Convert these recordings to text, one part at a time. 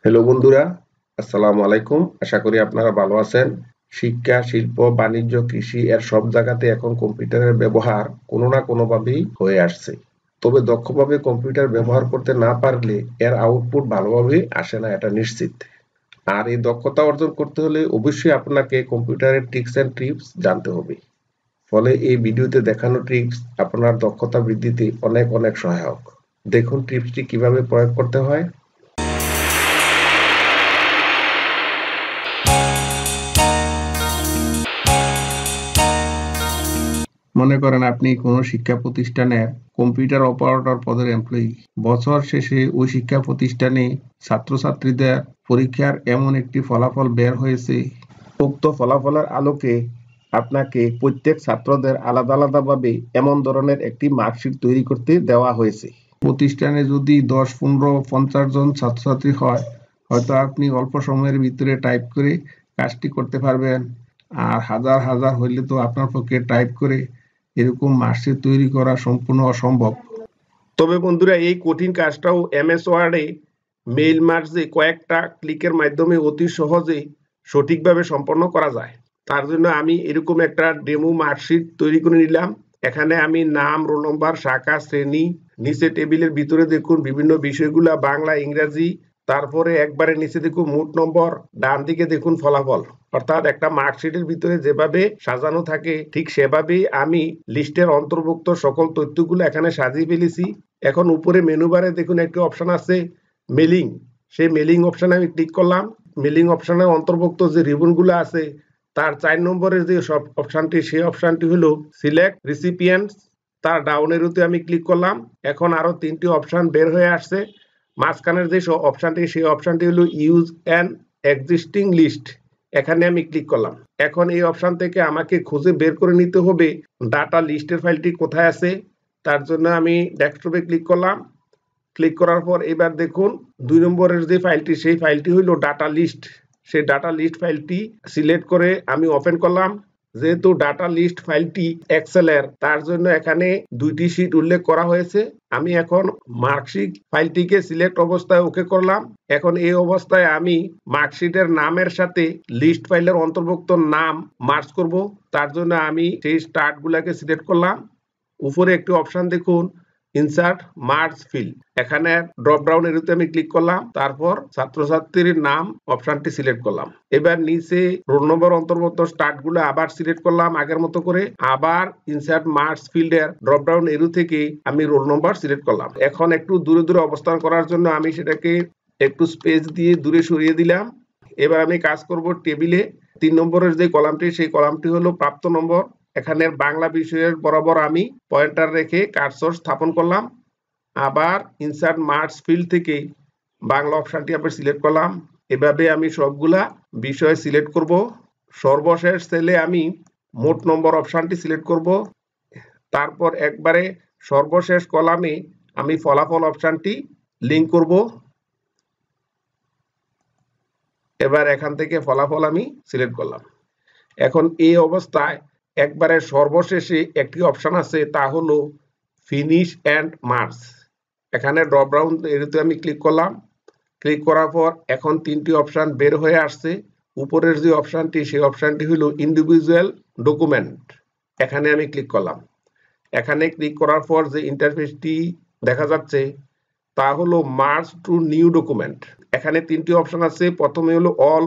Hello বন্ধুরা, আসসালামু আলাইকুম। আশা করি আপনারা ভালো আছেন। শিক্ষা, শিল্প, বাণিজ্য, কৃষি এর সব জায়গাতে এখন কম্পিউটারের ব্যবহার কোনো না কোনোভাবেই হয়ে আসছে। তবে দক্ষভাবে কম্পিউটার ব্যবহার করতে না পারলে এর আউটপুট ভালোভাবে আসে না, এটা নিশ্চিত। আর এই দক্ষতা অর্জন করতে হলে অবশ্যই আপনাকে কম্পিউটারের ট্রিক্স এন্ড টিপস জানতে হবে। ফলে এই ভিডিওতে দেখানো ট্রিক্স আপনার দক্ষতা বৃদ্ধিতে অনেক অনেক সহায়ক। দেখুন টিপসটি কিভাবে প্রয়োগ করতে হয়। মনে করেন আপনি কোনো শিক্ষা প্রতিষ্ঠানের কম্পিউটার অপারেটর পদের এমপ্লয়ি। বছর শেষে ওই শিক্ষা প্রতিষ্ঠানে ছাত্রছাত্রীদের পরীক্ষার এমন একটি ফলাফল বের হয়েছে। উক্ত ফলাফলের আলোকে আপনাকে প্রত্যেক ছাত্রদের আলাদা আলাদাভাবে এমন ধরনের একটি মার্কশিট তৈরি করতে দেওয়া হয়েছে। প্রতিষ্ঠানে যদি 10, 15, 50 জন ছাত্রছাত্রী হয়, হয়তো আপনি অল্প সময়ের ভিতরে টাইপ করে কাজটি করতে পারবেন। আর হাজার হাজার হইলে তো আপনার পক্ষে টাইপ করে এরকম মার্কশিট তৈরি করা সম্পূর্ণ অসম্ভব। তবে বন্ধুরা, এই কঠিন কাজটাও এমএস ওয়ার্ডে মেইল মার্জে কয়েকটা ক্লিকের মাধ্যমে অতি সহজে সঠিকভাবে সম্পন্ন করা যায়। তার জন্য আমি এরকম একটা ডেমো মার্কশিট তৈরি করে নিলাম। এখানে আমি নাম, রোল নম্বর, শাখা, শ্রেণী, নিচে টেবিলের ভিতরে দেখুন বিভিন্ন বিষয়গুলা বাংলা, ইংরেজি, তারপরে একবারে নিচে দেখুন মোট নম্বর, ডান দিকে দেখুন ফলাফল। অর্থাৎ একটা মার্কশিটের ভিতরে যেভাবে সাজানো থাকে ঠিক সেভাবেই আমি লিস্টের অন্তর্ভুক্ত সকল তথ্যগুলো এখানে সাজিয়ে ফেলেছি। এখন উপরে মেনু বারে দেখুন একটি অপশন আছে মেলিং। সেই মেলিং অপশনে আমি ক্লিক করলাম। মেলিং অপশনের অন্তর্ভুক্ত যে রিবনগুলো আছে তার 4 নম্বরের যে অপশনটি, সেই অপশনটি হলো সিলেক্ট রিসিপিয়েন্টস। তার ডাউনের রুতে আমি ক্লিক করলাম। এখন আরো 3টি অপশন বের হয়ে আসছে। মাঝখানের যে অপশনটি, সেই অপশনটি হলো ইউজ অ্যান এক্সিস্টিং লিস্ট। এখানে আমি ক্লিক করলাম। এখন এই অপশন থেকে আমাকে খুঁজে বের করে নিতে হবে ডাটা লিস্টের ফাইলটি কোথায় আছে। তার জন্য আমি ডেস্কটপে ক্লিক করলাম। ক্লিক করার পর এবার দেখুন 2 নম্বরের যে ফাইলটি, সেই ফাইলটি হলো ডাটা লিস্ট। সেই ডাটা লিস্ট ফাইলটি সিলেক্ট করে আমি ওপেন করলাম। যেহেতু ডাটা লিস্ট ফাইলটি এক্সেলের, তার জন্য এখানে 2টি শীট উল্লেখ করা হয়েছে। আমি এখন মার্কশিট ফাইলটিকে সিলেক্ট অবস্থায় ওকে করলাম। এখন এই অবস্থায় আমি মার্কশিটের নামের সাথে লিস্ট ফাইলের অন্তর্ভুক্ত নাম মার্জ করব। তার জন্য আমি সেই স্টার্ট গুলাকে সিলেক্ট করলাম। উপরে একটি অপশন দেখুন ইনসার্ট মার্জ ফিল্ড। এখানে ড্রপ ডাউন এরুতে আমি ক্লিক করলাম। তারপর ছাত্রছাত্রীর নাম অপশনটি সিলেক্ট করলাম। এবার নিচে রোল নম্বর অন্তর্ভুক্ত স্টার্ট গুলো আবার সিলেক্ট করলাম আগের মতো করে। আবার ইনসার্ট মার্জ ফিল্ডের ড্রপ ডাউন এরু থেকে আমি রোল নম্বর সিলেক্ট করলাম। এখন একটু দূরে দূরে অবস্থান করার জন্য আমি সেটাকে একটু স্পেস দিয়ে দূরে সরিয়ে দিলাম। এবার আমি কাজ করব টেবিলে 3 নম্বরের যে কলামটি, সেই কলামটি হলো প্রাপ্ত নম্বর। এখানে বাংলা বিষয়ের বরাবর আমি পয়েন্টার রেখে কার্সর স্থাপন করলাম। আবার ইনসার্ট মার্জ ফিল্ড থেকে বাংলা অপশনটি আবার সিলেক্ট করলাম। এভাবে আমি সবগুলা বিষয় সিলেক্ট করব। সর্বশেষ সেলে আমি মোট নম্বর অপশনটি সিলেক্ট করব। তারপর একবারে সর্বশেষ কলামে আমি ফলাফল অপশনটি লিংক করব। এবার এখান থেকে ফলাফল আমি সিলেক্ট করলাম। এখন এই অবস্থায় একবারে সর্বশেষে একটি অপশন আছে, তা হলো ফিনিশ এন্ড মার্জ। এখানে ড্রপ ডাউন এরিতে আমি ক্লিক করলাম। ক্লিক করার পর এখন 3টি অপশন বের হয়ে আসছে। উপরের যে অপশনটি, সেই অপশনটি হলো ইন্ডিভিজুয়াল ডকুমেন্ট। এখানে আমি ক্লিক করলাম। এখানে ক্লিক করার পর যে ইন্টারফেসটি দেখা যাচ্ছে তা হলো মার্জ টু নিউ ডকুমেন্ট। এখানে 3টি অপশন আছে। প্রথমে হলো অল,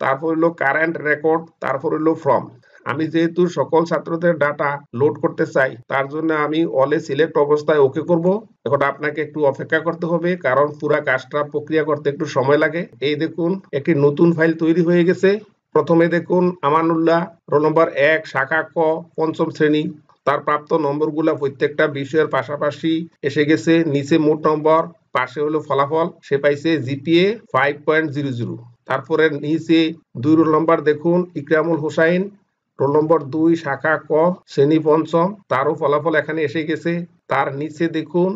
তারপর হলো কারেন্ট রেকর্ড, তারপর হলো ফ্রম। আমি যেহেতু সকল ছাত্রদের ডাটা লোড করতে চাই, তার জন্য আমি অলে সিলেক্ট অবস্থায় ওকে করব। এখন আপনাকে একটু অপেক্ষা করতে হবে, কারণ পুরো কাজটা প্রক্রিয়া করতে একটু সময় লাগে। এই দেখুন একটি নতুন ফাইল তৈরি হয়ে গেছে। প্রথমে দেখুন আমানুল্লাহ, রোল নম্বর 1, শাখা ক, 5ম শ্রেণী। তার প্রাপ্ত নম্বরগুলা প্রত্যেকটা বিষয়ের পাশাপাশি এসে গেছে। নিচে মোট নম্বর, পাশে হলো ফলাফল। সে পাইছে জিপিএ 5.00। তারপরে নিচে 2 রোল নম্বর দেখুন ইকরামুল হোসাইন, রোল নম্বর 2, শাখা ক, শ্রেণী 5ম। তারও ফলাফল এখানে এসে গেছে। তার নিচে দেখুন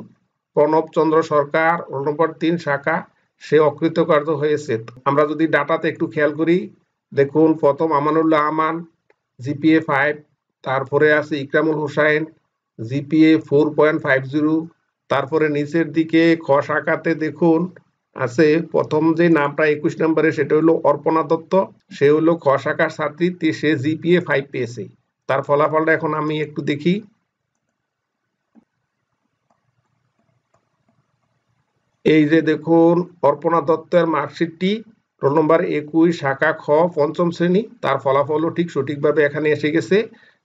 প্রণব চন্দ্র সরকার, রোল নম্বর 3, শাখা, সে অকৃতকার্য হয়েছে। আমরা যদি ডাটাতে একটু খেয়াল করি, দেখুন প্রথম আমানুল্লাহ আমান, জিপিএ 5। তারপরে আছে ইকরামুল হোসাইন, জিপিএ 4.50। তারপরে নিচের দিকে খ শাখাতে দেখুন আছে প্রথম যে নামটা 21 নম্বরে সেটা হলো অর্পণা দত্ত, সে হলো খ শাখার ছাত্রী, সে জিপিএ 5 পেয়েছে। তার ফলাফলটা এখন আমি একটু দেখি। এই যে দেখুন অর্পণা দত্তের মার্কশিটটি রোল নম্বর 21 শাখা খ পঞ্চম শ্রেণী, তার ফলাফলও ঠিক সঠিকভাবে এখানে এসে গেছে।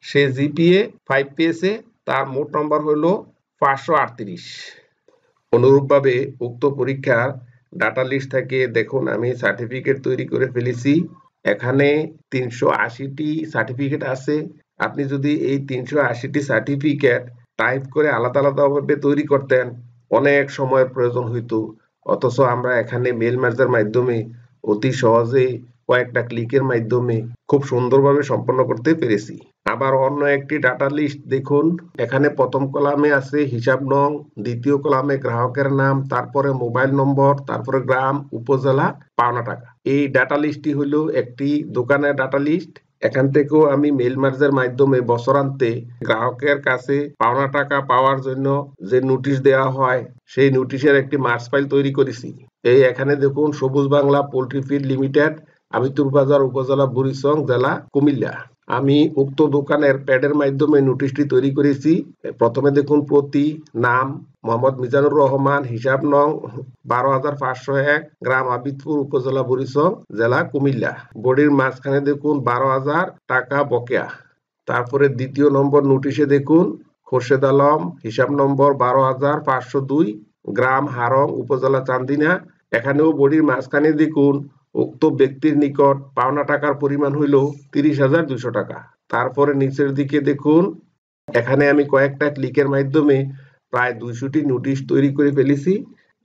সে জিপিএ 5 পেয়েছে, তার মোট নম্বর হলো 538। অনুরূপভাবে উক্ত পরীক্ষার ডাটা লিস্ট থেকে দেখুন আমি সার্টিফিকেট তৈরি করে ফেলেছি। এখানে 380টি সার্টিফিকেট আছে। আপনি যদি এই 380টি সার্টিফিকেট টাইপ করে আলাদা আলাদাভাবে তৈরি করতেন অনেক সময়ের প্রয়োজন হইতো, অথচ আমরা এখানে মেল মার্জার মাধ্যমে অতি সহজে কয়েকটা ক্লিকের মাধ্যমে খুব সুন্দরভাবে সম্পন্ন করতে পেরেছি। আবার অন্য একটি ডাটা লিস্ট দেখুন, এখানে প্রথম কলামে আছে হিসাব নং, দ্বিতীয় কলামে গ্রাহকের নাম, তারপরে মোবাইল নম্বর, তারপরে গ্রাম, উপজেলা, পাওনা টাকা। এই ডাটা লিস্টটি হলো একটি দোকানের ডাটা লিস্ট। এখান থেকেও আমি মেল মার্জের মাধ্যমে বছরান্তে গ্রাহকের কাছে পাওনা টাকা পাওয়ার জন্য যে নোটিশ দেওয়া হয় সেই নোটিশের একটি মার্কস ফাইল তৈরি করেছি। এই এখানে দেখুন সবুজ বাংলা পোল্ট্রি ফিড লিমিটেড, আবিতুর বাজার, উপজেলা বুড়িচং, জেলা কুমিল্লা। আমি উক্ত দোকানের প্যাডের মাধ্যমে নোটিশটি তৈরি করেছি। প্রথমে দেখুন প্রতি নাম মোহাম্মদ মিজানুর রহমান, হিসাব নং 12,501, গ্রাম আবিদপুর, উপজেলা বুড়িচং, জেলা কুমিল্লা। বডির মাঝখানে দেখুন 12,000 টাকা বকেয়া। তারপরে দ্বিতীয় নম্বর নোটিশে দেখুন খোরশেদ আলম, হিসাব নম্বর 12,502, গ্রাম হারং, উপজেলা চান্দিনা। এখানেও বডির মাঝখানে দেখুন উক্ত ব্যক্তির নিকট পাওনা টাকার পরিমাণ হইল 30,200 টাকা। তারপরে নিচের দিকে দেখুন এখানে আমি কয়েকটা ক্লিকের মাধ্যমে প্রায় 200টি নোটিশ তৈরি করে ফেলেছি।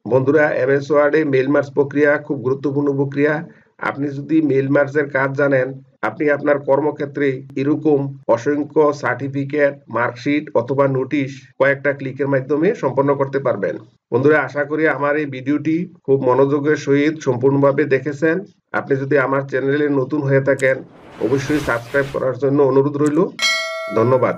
বন্ধুরা, এমএস ওয়ার্ডে মেল মার্জ প্রক্রিয়া খুব গুরুত্বপূর্ণ প্রক্রিয়া। আপনি যদি মেল মার্জের কাজ জানেন, আপনি আপনার কর্মক্ষেত্রে এরকম অসংখ্য সার্টিফিকেট, মার্কশিট অথবা নোটিশ কয়েকটা ক্লিকের মাধ্যমে সম্পন্ন করতে পারবেন। বন্ধুরা, আশা করি আমার এই ভিডিওটি খুব মনোযোগের সহিত সম্পূর্ণভাবে দেখেছেন। আপনি যদি আমার চ্যানেলে নতুন হয়ে থাকেন অবশ্যই সাবস্ক্রাইব করার জন্য অনুরোধ রইল। ধন্যবাদ।